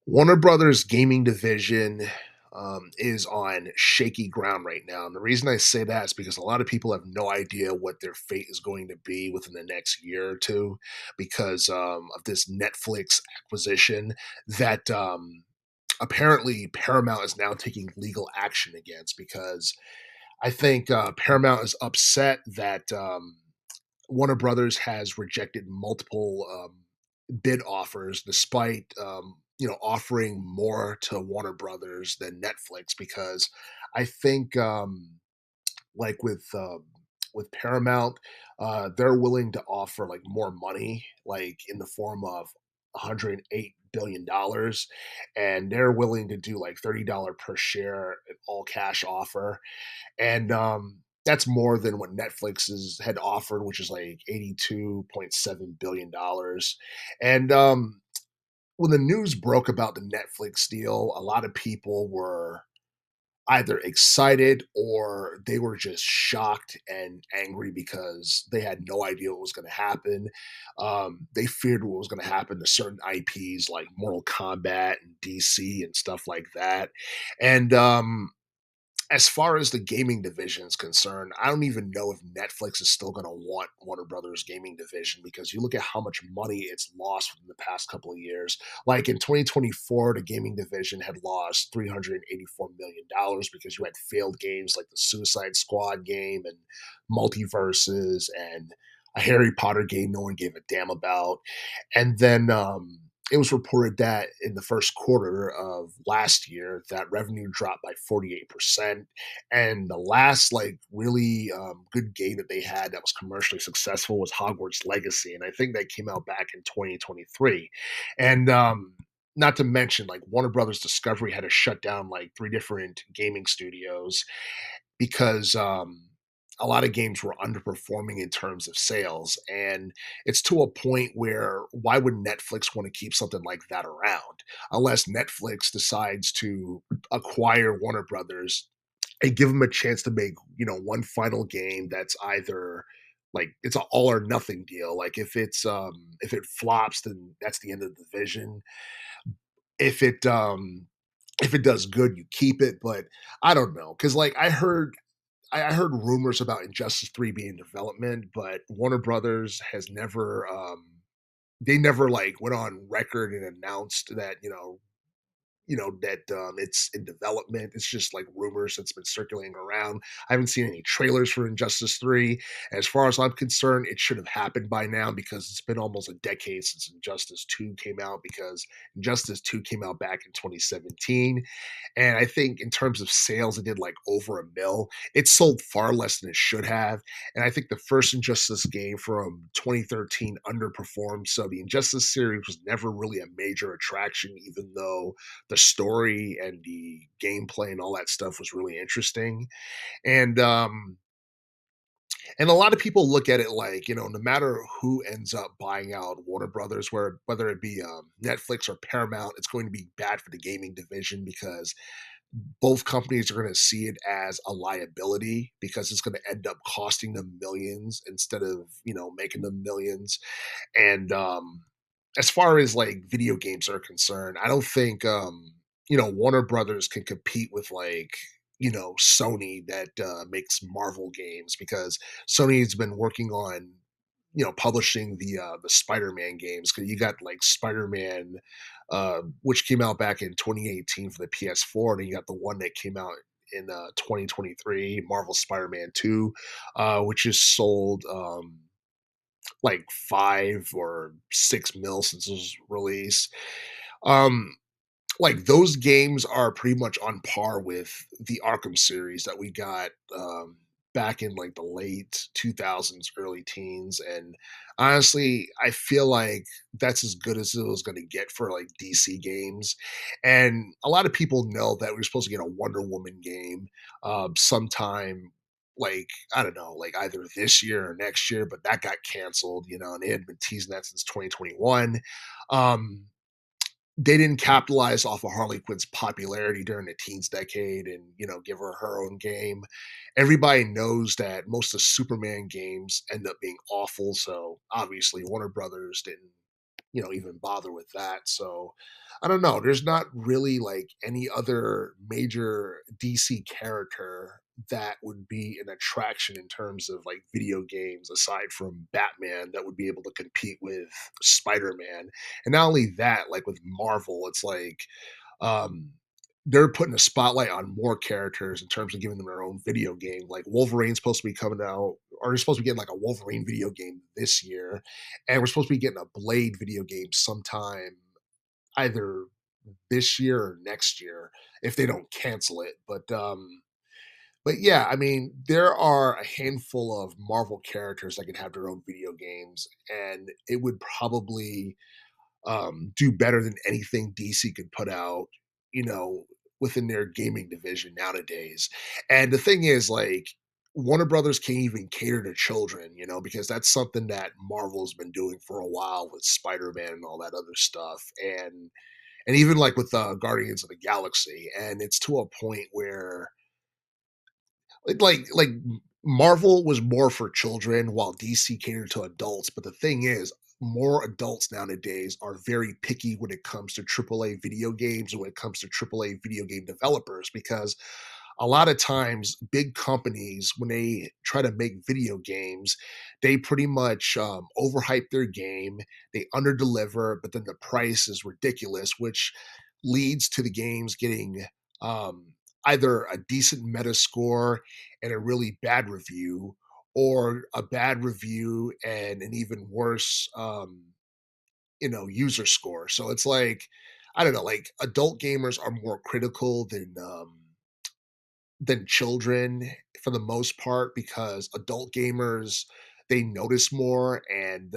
Warner Brothers gaming division is on shaky ground right now. And the reason I say that is because a lot of people have no idea what their fate is going to be within the next year or two because of this Netflix acquisition that apparently Paramount is now taking legal action against because I think Paramount is upset that Warner Brothers has rejected multiple bid offers despite offering more to Warner Brothers than Netflix because I think like with Paramount, they're willing to offer like more money, like in the form of $108 billion, and they're willing to do like $30 per share, an all cash offer, and that's more than what had offered, which is like $82.7 billion. And when the news broke about the Netflix deal, a lot of people were either excited or they were just shocked and angry because they had no idea what was going to happen. They feared what was going to happen to certain IPs like Mortal Kombat and DC and stuff like that. And as far as the gaming division is concerned, I don't even know if Netflix is still going to want Warner Brothers gaming division because you look at how much money it's lost in the past couple of years. Like in 2024, the gaming division had lost $384 million because you had failed games like the Suicide Squad game and Multiverses and a Harry Potter game no one gave a damn about. And then it was reported that in the first quarter of last year that revenue dropped by 48%, and the last like really good game that they had that was commercially successful was Hogwarts Legacy, and I think that came out back in 2023. And not to mention, like Warner Brothers Discovery had to shut down like three different gaming studios because a lot of games were underperforming in terms of sales. And it's to a point where why would Netflix want to keep something like that around unless Netflix decides to acquire Warner Brothers and give them a chance to make, one final game that's either like it's an all or nothing deal. Like if it flops, then that's the end of the division. If it does good, you keep it. But I don't know. Cause like I heard rumors about Injustice 3 being in development, but Warner Brothers has never they never like went on record and announced that, that it's in development. It's just like rumors that's been circulating around. I haven't seen any trailers for Injustice 3. As far as I'm concerned, it should have happened by now because it's been almost a decade since Injustice 2 came out because Injustice 2 came out back in 2017. And I think in terms of sales, it did like over a mil. It sold far less than it should have. And I think the first Injustice game from 2013 underperformed. So the Injustice series was never really a major attraction, even though the story and the gameplay and all that stuff was really interesting. And and a lot of people look at it like, no matter who ends up buying out Warner Brothers, whether it be Netflix or Paramount, it's going to be bad for the gaming division because both companies are going to see it as a liability because it's going to end up costing them millions instead of making them millions. And as far as like video games are concerned, I don't think Warner Brothers can compete with like Sony that makes Marvel games because Sony's been working on publishing the Spider-Man games because you got like Spider-Man, which came out back in 2018 for the PS4, and you got the one that came out in 2023, Marvel Spider-Man 2, which has sold like 5 or 6 mil since it was released. Um, like those games are pretty much on par with the Arkham series that we got back in like the late 2000s, early teens. And honestly, I feel like that's as good as it was going to get for like DC games. And a lot of people know that we are supposed to get a Wonder Woman game sometime. Like, I don't know, like either this year or next year, but that got canceled, and they had been teasing that since 2021. Um, they didn't capitalize off of Harley Quinn's popularity during the teens decade and, give her her own game. Everybody knows that most of Superman games end up being awful. So obviously Warner Brothers didn't, even bother with that. So I don't know. There's not really like any other major DC character that would be an attraction in terms of like video games aside from Batman that would be able to compete with Spider-Man. And not only that, like with Marvel, it's like um they're putting a spotlight on more characters in terms of giving them their own video game. Like Wolverine's supposed to be coming out, or you're supposed to be getting like a Wolverine video game this year, and we're supposed to be getting a Blade video game sometime either this year or next year if they don't cancel it. But yeah, I mean, there are a handful of Marvel characters that can have their own video games, and it would probably do better than anything DC could put out, you know, within their gaming division nowadays. And the thing is, like, Warner Brothers can't even cater to children, because that's something that Marvel's been doing for a while with Spider-Man and all that other stuff. And even like with Guardians of the Galaxy. And it's to a point where like Marvel was more for children while DC catered to adults. But the thing is, more adults nowadays are very picky when it comes to AAA video games and when it comes to AAA video game developers because a lot of times big companies when they try to make video games they pretty much overhype their game, they underdeliver, but then the price is ridiculous, which leads to the games getting um, either a decent meta score and a really bad review, or a bad review and an even worse user score. So it's like I don't know, like adult gamers are more critical than children for the most part because adult gamers they notice more and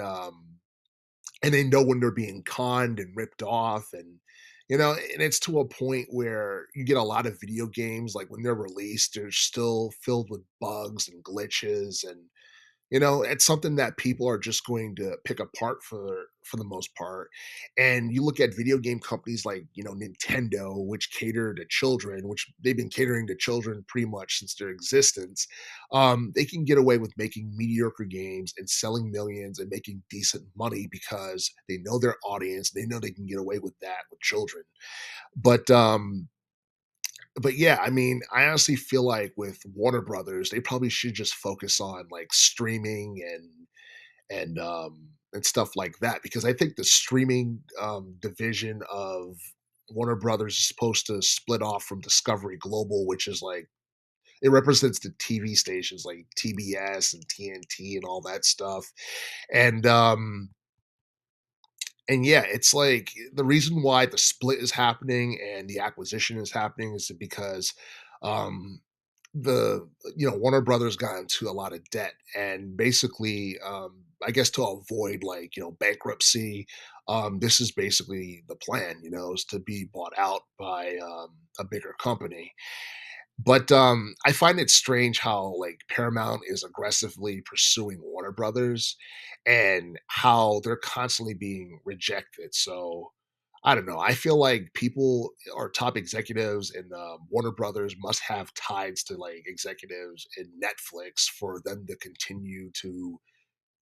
they know when they're being conned and ripped off and it's to a point where you get a lot of video games like when they're released they're still filled with bugs and glitches and it's something that people are just going to pick apart for the most part. And you look at video game companies like, Nintendo, which cater to children, which they've been catering to children pretty much since their existence. They can get away with making mediocre games and selling millions and making decent money because they know their audience. They know they can get away with that with children. But but yeah, I mean, I honestly feel like with Warner Brothers, they probably should just focus on like streaming and stuff like that because I think the streaming division of Warner Brothers is supposed to split off from Discovery Global, which is like it represents the TV stations like TBS and TNT and all that stuff. And and yeah, it's like the reason why the split is happening and the acquisition is happening is because um the Warner Brothers got into a lot of debt and basically I guess to avoid like bankruptcy, this is basically the plan, is to be bought out by a bigger company. But I find it strange how like Paramount is aggressively pursuing Warner Brothers and how they're constantly being rejected. So I don't know. I feel like people or top executives in Warner Brothers must have ties to like executives in Netflix for them to continue to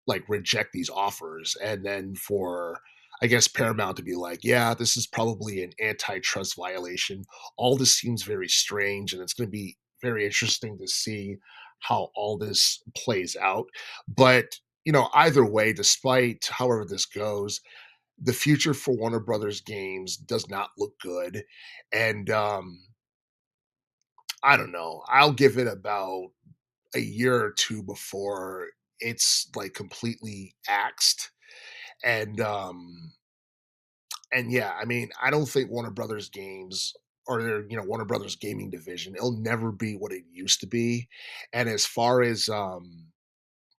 like reject these offers and then for I guess Paramount to be like, yeah, this is probably an antitrust violation. All this seems very strange and it's going to be very interesting to see how all this plays out. But, either way, despite however this goes, the future for Warner Brothers games does not look good. And I don't know. I'll give it about a year or two before it's like completely axed and yeah, I mean, I don't think Warner Brothers games or their, Warner Brothers gaming division, it'll never be what it used to be. And as far as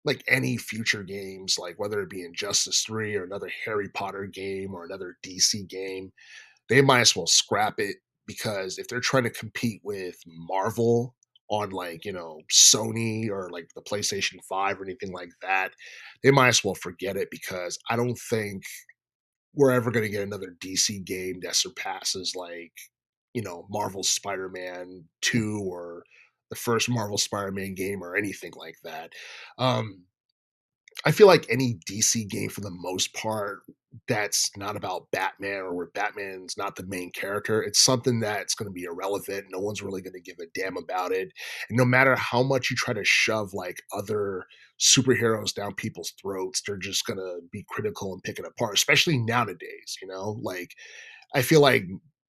like any future games, like whether it be Injustice 3 or another Harry Potter game or another DC game, they might as well scrap it because if they're trying to compete with Marvel on like, Sony or like the PlayStation 5 or anything like that, they might as well forget it because I don't think we're ever going to get another DC game that surpasses like, Marvel's Spider-Man 2 or the first Marvel Spider-Man game or anything like that. Um, I feel like any DC game for the most part that's not about Batman or where Batman's not the main character. It's something that's going to be irrelevant. No one's really going to give a damn about it. And no matter how much you try to shove like other superheroes down people's throats, they're just going to be critical and pick it apart, especially nowadays, you know? Like, I feel like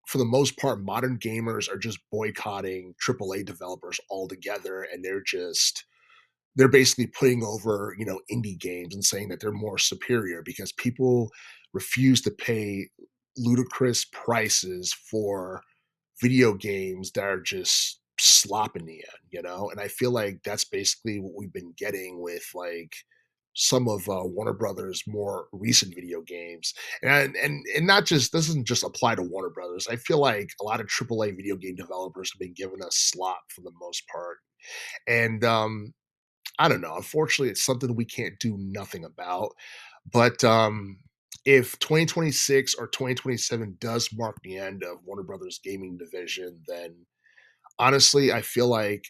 for the most part, modern gamers are just boycotting AAA developers altogether, and they're basically putting over, you know, indie games and saying that they're more superior because people refuse to pay ludicrous prices for video games that are just slop in the end, you know? And I feel like that's basically what we've been getting with like some of Warner Brothers' more recent video games, and not just doesn't just apply to Warner Brothers. I feel like a lot of AAA video game developers have been giving us slop for the most part, and I don't know. Unfortunately, it's something we can't do nothing about. But if 2026 or 2027 does mark the end of Warner Brothers gaming division, then honestly, I feel like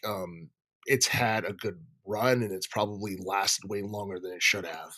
it's had a good run and it's probably lasted way longer than it should have.